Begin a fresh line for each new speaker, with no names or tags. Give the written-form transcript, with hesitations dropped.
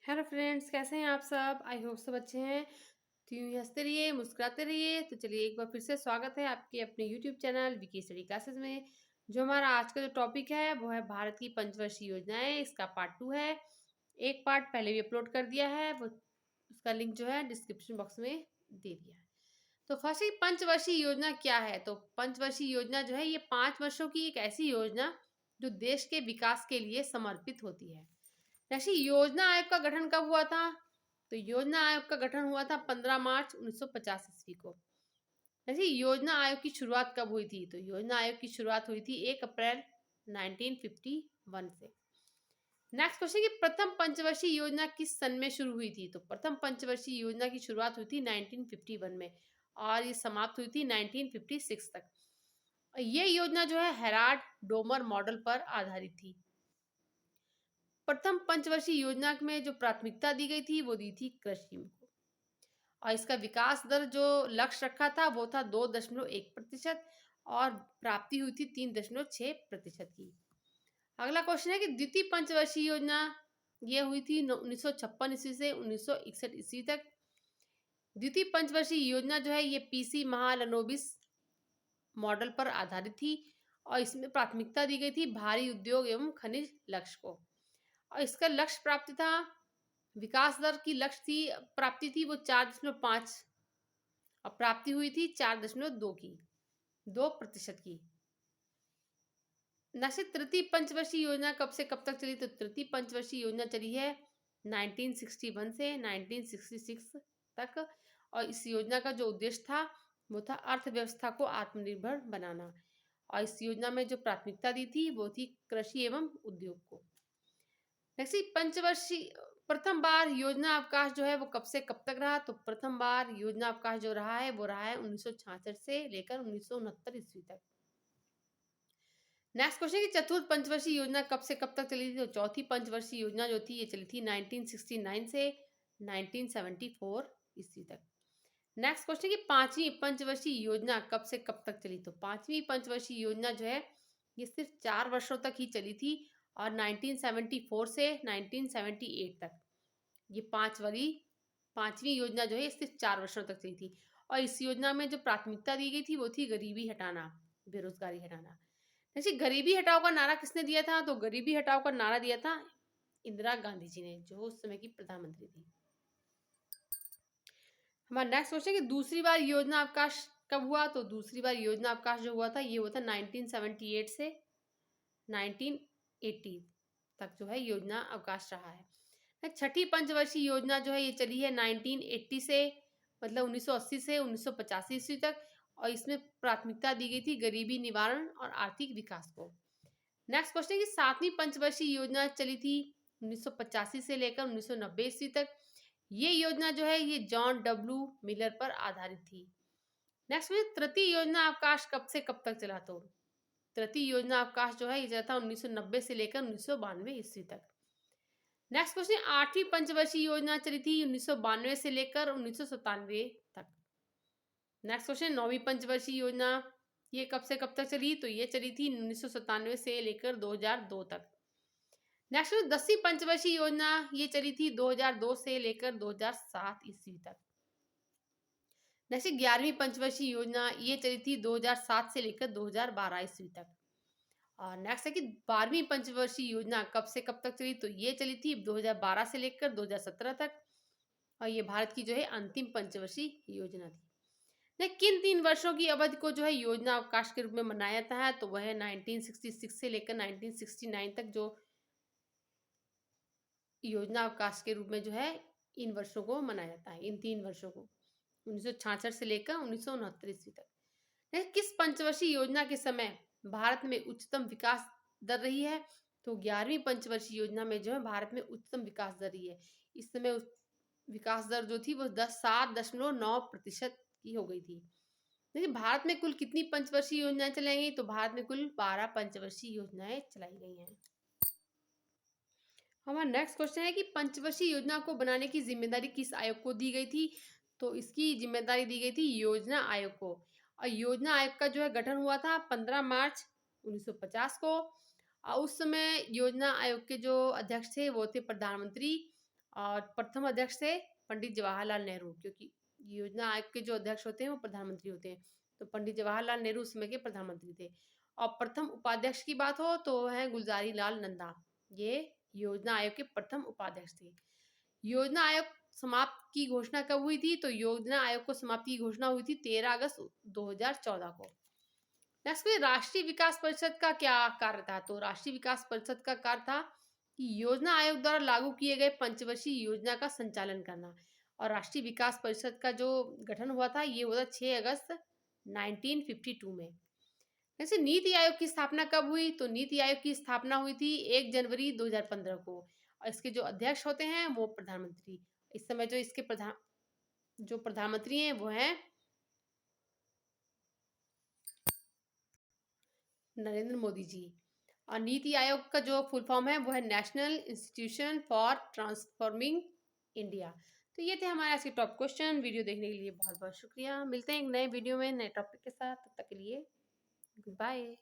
Hello friends, कैसे हैं आप सब। आई होप सब अच्छे हैं। तो यूं ही हंसते रहिए, मुस्कुराते रहिए। तो चलिए एक बार फिर से स्वागत है आपके अपने YouTube channel Vicky study classes में। जो हमारा आज का जो टॉपिक है वो है भारत की पंचवर्षीय योजनाएं। इसका पार्ट 2 है। एक पार्ट पहले भी अपलोड कर दिया है, वो उसका लिंक जो है डिस्क्रिप्शन बॉक्स में दे दिया है। तो फर्स्ट ही पंचवर्षीय योजना क्या है। तो पंचवर्षीय योजना जो है ये 5 वर्षों की एक ऐसी योजना जो देश के विकास के लिए समर्पित होती है। जैसे योजना आयोग का गठन कब हुआ था। तो योजना आयोग का गठन हुआ था 15 मार्च 1950 ईस्वी को। जैसे योजना आयोग की शुरुआत कब हुई थी। तो योजना आयोग की शुरुआत हुई थी 1 अप्रैल 1951 से। नेक्स्ट क्वेश्चन की प्रथम पंचवर्षीय योजना किस सन में शुरू हुई थी। तो प्रथम पंचवर्षीय योजना की शुरुआत हुई थी 1951 में और ये समाप्त हुई थी 1956 तक। ये योजना जो है हेराल्ड डोमर मॉडल पर आधारित थी। प्रथम पंचवर्षीय योजना में जो प्राथमिकता दी गई थी वो दी थी कृषि को। और इसका विकास दर जो लक्ष्य रखा था वो था 2.1% और प्राप्ति हुई थी 3.6% की। अगला क्वेश्चन है कि द्वितीय पंचवर्षीय योजना ये हुई थी 1956 ईस्वी से 1961 ईस्वी तक। द्वितीय पंचवर्षीय योजना जो है ये पीसी महालनोबिस मॉडल पर आधारित थी और इसमें प्राथमिकता दी गई थी भारी उद्योग एवं खनिज लक्ष्य को। और इसका लक्ष्य प्राप्ति था, विकास दर की लक्ष्य थी प्राप्ति थी वो 4.5 और प्राप्ति हुई थी 4.2 की, 2% की। नेक्स्ट तृतीय पंचवर्षीय योजना कब से कब तक चली। तो तृतीय पंचवर्षीय योजना चली है 1961 से 1966 तक। और इस योजना का जो उद्देश्य था वो था अर्थव्यवस्था को आत्मनिर्भर बनाना। और इस योजना में जो प्राथमिकता दी थी वो थी कृषि एवं उद्योग को। नेक्स्ट पंचवर्षीय प्रथम बार योजना अवकाश जो है वो कब से कब तक रहा। तो प्रथम बार योजना अवकाश जो रहा है वो रहा है 1966 से लेकर 1969 ईस्वी तक। नेक्स्ट क्वेश्चन की चतुर्थ पंचवर्षीय योजना कब से कब तक चली थी। तो चौथी पंचवर्षीय योजना जो थी ये चली थी 1969 से 1974 ईस्वी तक। नेक्स्ट क्वेश्चन की पांचवी पंचवर्षीय योजना कब से कब तक चली। तो पांचवी पंचवर्षीय योजना जो है ये सिर्फ 4 वर्षों तक ही चली थी और 1974 से 1978 तक। ये पांचवी योजना जो है सिर्फ 4 वर्षों तक चली थी। और इस योजना में जो प्राथमिकता दी गई थी वो थी गरीबी हटाना, बेरोजगारी हटाना। जैसे गरीबी हटाओ का नारा किसने दिया था। तो गरीबी हटाओ का नारा दिया था इंदिरा गांधी जी ने, जो उस समय की प्रधानमंत्री थी। हमारा नेक्स्ट क्वेश्चन कि दूसरी बार योजना अवकाश कब हुआ। तो दूसरी बार योजना अवकाश जो हुआ था ये हुआ था 1978 से 1980 तक जो है योजना अवकाश रहा है। छठी पंचवर्षीय योजना जो है ये चली है 1980 से मतलब 1980 से 1985 ईस्वी तक। और इसमें प्राथमिकता दी गई थी गरीबी निवारण और आर्थिक विकास को। नेक्स्ट क्वेश्चन की सातवीं पंचवर्षीय योजना चली थी 1985 से लेकर 1990 ईस्वी तक। ये योजना जो है ये जॉन डब्ल्यू मिलर पर आधारित थी। नेक्स्ट में तृतीय योजना अवकाश कब से कब तक चला। तो तृतीय योजना अवकाश जो है ये चला था 1990 से लेकर 1992 ईस्वी तक। नेक्स्ट क्वेश्चन आठवीं पंचवर्षीय योजना चली थी 1992 से लेकर 1997 तक। नेक्स्ट क्वेश्चन नौवीं पंचवर्षीय योजना ये कब से कब तक चली। तो ये चली थी 1997 से लेकर 2002 तक। नेक्स्ट 10वीं पंचवर्षीय योजना ये चली थी 2002 से लेकर 2007 ईस्वी तक। नेक्स्ट 11वीं पंचवर्षीय योजना ये चली थी 2007 से लेकर 2012 ईस्वी तक। और नेक्स्ट है कि 12वीं पंचवर्षीय योजना कब से कब तक चली। तो ये चली थी 2012 से लेकर 2017 तक। और ये भारत की जो है अंतिम पंचवर्षीय योजना थी। किन 3 वर्षों की अवधि को जो है योजना अवकाश के रूप में मनाया जाता है। तो वह है 1966 से लेकर 1969 तक जो योजना अवकाश के रूप में जो है इन वर्षों को मनाया जाता है, इन 3 वर्षों को 1966 से लेकर 1969 ईस्वी तक। किस पंचवर्षीय योजना के समय भारत में उच्चतम विकास दर रही है। तो 11वीं पंचवर्षीय योजना में जो है भारत में उच्चतम विकास दर रही है। इस समय विकास दर जो थी वो 7.9% की हो गई थी। देखिए भारत में कुल कितनी पंचवर्षीय योजनाएं चलाई गई। तो भारत में कुल 12 पंचवर्षीय योजनाएं चलाई गई हैं। हमारा नेक्स्ट क्वेश्चन है कि पंचवर्षीय योजना को बनाने की जिम्मेदारी किस आयोग को दी गई थी। तो इसकी जिम्मेदारी दी गई थी योजना आयोग को। और योजना आयोग का जो है गठन हुआ था 15 मार्च 1950 को। और उस समय योजना आयोग के जो अध्यक्ष थे वो थे प्रधानमंत्री। और प्रथम अध्यक्ष थे पंडित जवाहरलाल नेहरू, क्योंकि योजना आयोग के जो अध्यक्ष होते हैं वो प्रधानमंत्री होते हैं, तो पंडित जवाहरलाल नेहरू उस समय के प्रधानमंत्री थे। और प्रथम उपाध्यक्ष की बात हो तो है गुलजारी लाल नंदा, ये योजना आयोग के प्रथम उपाध्यक्ष थे। योजना आयोग समाप्त की घोषणा कब हुई थी? तो योजना आयोग को समाप्ति की घोषणा हुई थी 13 अगस्त 2014 को। नेक्स्ट में राष्ट्रीय विकास परिषद का क्या कार्य था? तो राष्ट्रीय विकास परिषद का कार्य था कि योजना आयोग द्वारा लागू किए गए पंचवर्षीय योजना का संचालन करना। और राष्ट्रीय विकास परिषद का जो गठन हुआ था ये हुआ था 6 अगस्त 1952 में। जैसे नीति आयोग की स्थापना कब हुई? तो नीति आयोग की स्थापना हुई थी 1 जनवरी 2015 को। और इसके जो अध्यक्ष होते हैं वो प्रधानमंत्री। इस समय जो इसके प्रधानमंत्री हैं वो हैं नरेंद्र मोदी जी। और नीति आयोग का जो फुल फॉर्म है वो है national institution for transforming India. तो ये थे हमारे आज के टॉप क्वेश्चन। वीडियो देखने के लिए बहुत बहुत शुक्रिया। मिलते हैं एक नए वीडियो में नए टॉपिक के साथ, तब तक के लिए गुड बाय।